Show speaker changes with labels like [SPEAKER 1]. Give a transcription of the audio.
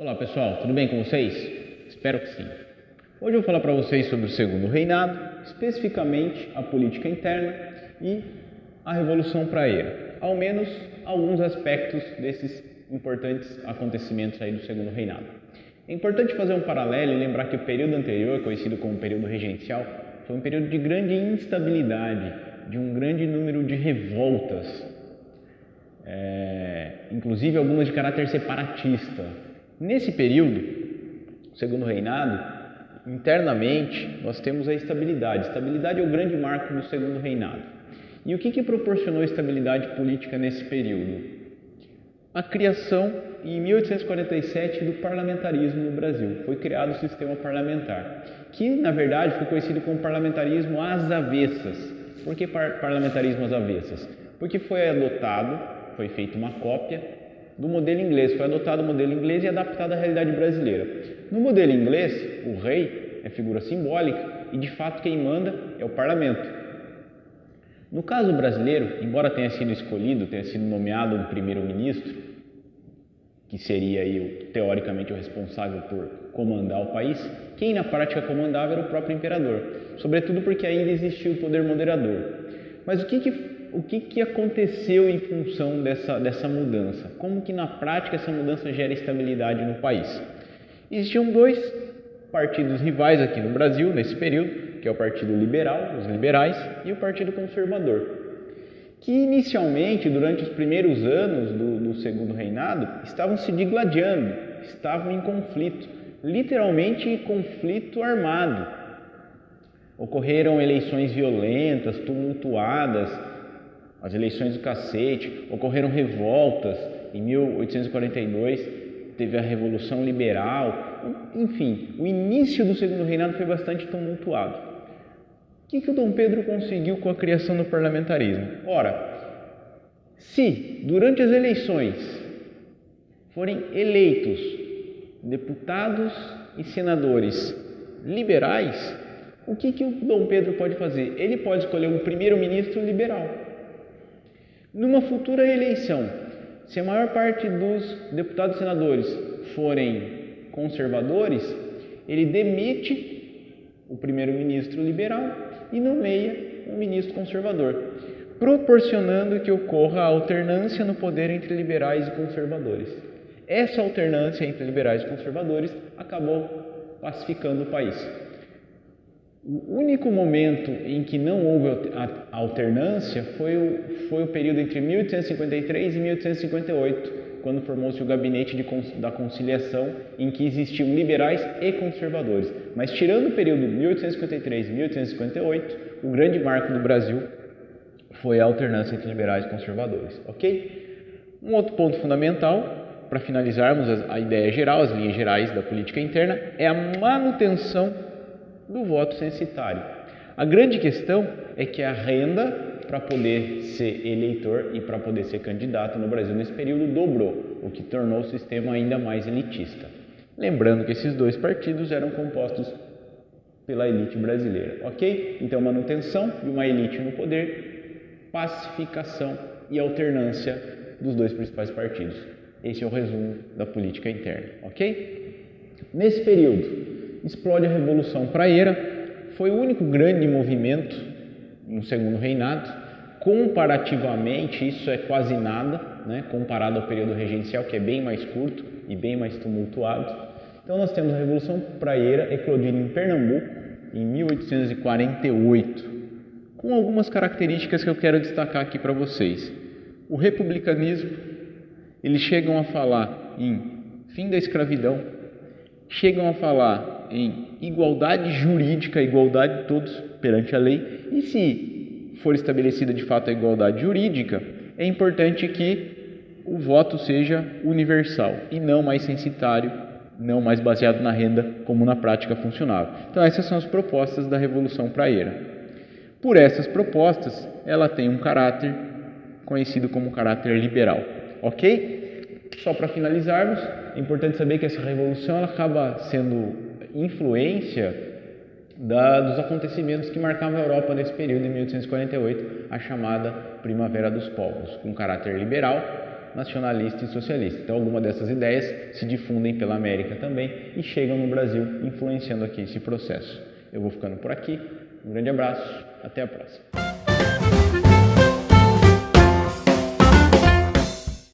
[SPEAKER 1] Olá pessoal, tudo bem com vocês? Espero que sim. Hoje eu vou falar para vocês sobre o Segundo Reinado, especificamente a política interna e a Revolução Praeira, ao menos alguns aspectos desses importantes acontecimentos aí do Segundo Reinado. É importante fazer um paralelo e lembrar que o período anterior, conhecido como período regencial, foi um período de grande instabilidade, de um grande número de revoltas, inclusive algumas de caráter separatista. Nesse período, o Segundo Reinado, internamente, nós temos a estabilidade. Estabilidade é o grande marco do Segundo Reinado. E o que proporcionou estabilidade política nesse período? A criação, em 1847, do parlamentarismo no Brasil. Foi criado o sistema parlamentar, que, na verdade, foi conhecido como parlamentarismo às avessas. Por que parlamentarismo às avessas? Porque foi adotado, foi feita uma cópia do modelo inglês, foi adotado o modelo inglês e adaptado à realidade brasileira. No modelo inglês, o rei é figura simbólica e, de fato, quem manda é o parlamento. No caso brasileiro, embora tenha sido escolhido, tenha sido nomeado um primeiro-ministro, que seria aí, teoricamente, o responsável por comandar o país, quem na prática comandava era o próprio imperador, sobretudo porque ainda existia o poder moderador. Mas o que aconteceu em função dessa mudança? Como que na prática essa mudança gera estabilidade no país? Existiam dois partidos rivais aqui no Brasil nesse período, que é o Partido Liberal, os liberais, e o Partido Conservador, que inicialmente, durante os primeiros anos do Segundo Reinado, estavam se digladiando, estavam em conflito, literalmente conflito armado. Ocorreram eleições violentas, tumultuadas, as eleições do cacete, ocorreram revoltas. Em 1842 teve a Revolução Liberal. Enfim, o início do Segundo Reinado foi bastante tumultuado. O que o Dom Pedro conseguiu com a criação do parlamentarismo? Ora, se durante as eleições forem eleitos deputados e senadores liberais, o que o Dom Pedro pode fazer? Ele pode escolher um primeiro-ministro liberal. Numa futura eleição, se a maior parte dos deputados e senadores forem conservadores, ele demite o primeiro-ministro liberal e nomeia um ministro conservador, proporcionando que ocorra a alternância no poder entre liberais e conservadores. Essa alternância entre liberais e conservadores acabou pacificando o país. O único momento em que não houve alternância foi o período entre 1853 e 1858, quando formou-se o Gabinete da Conciliação, em que existiam liberais e conservadores. Mas tirando o período 1853 e 1858, o grande marco do Brasil foi a alternância entre liberais e conservadores, ok? Um outro ponto fundamental, para finalizarmos a ideia geral, as linhas gerais da política interna, é a manutenção do voto censitário. A grande questão é que a renda para poder ser eleitor e para poder ser candidato no Brasil nesse período dobrou, o que tornou o sistema ainda mais elitista. Lembrando que esses dois partidos eram compostos pela elite brasileira, ok? Então, manutenção de uma elite no poder, pacificação e alternância dos dois principais partidos. Esse é o resumo da política interna, ok? Nesse período, explode a Revolução Praeira, foi o único grande movimento no Segundo Reinado. Comparativamente, isso é quase nada, né, comparado ao período regencial, que é bem mais curto e bem mais tumultuado. Então, nós temos a Revolução Praeira eclodindo em Pernambuco, em 1848, com algumas características que eu quero destacar aqui para vocês. O republicanismo, eles chegam a falar em fim da escravidão, chegam a falar em igualdade jurídica, igualdade de todos perante a lei, e se for estabelecida de fato a igualdade jurídica, é importante que o voto seja universal e não mais censitário, não mais baseado na renda como na prática funcionava. Então essas são as propostas da Revolução Praeira. Por essas propostas, ela tem um caráter conhecido como caráter liberal, ok? Só para finalizarmos, é importante saber que essa revolução ela acaba sendo influência dos acontecimentos que marcavam a Europa nesse período, em 1848, a chamada Primavera dos Povos, com caráter liberal, nacionalista e socialista. Então, algumas dessas ideias se difundem pela América também e chegam no Brasil, influenciando aqui esse processo. Eu vou ficando por aqui. Um grande abraço. Até a próxima.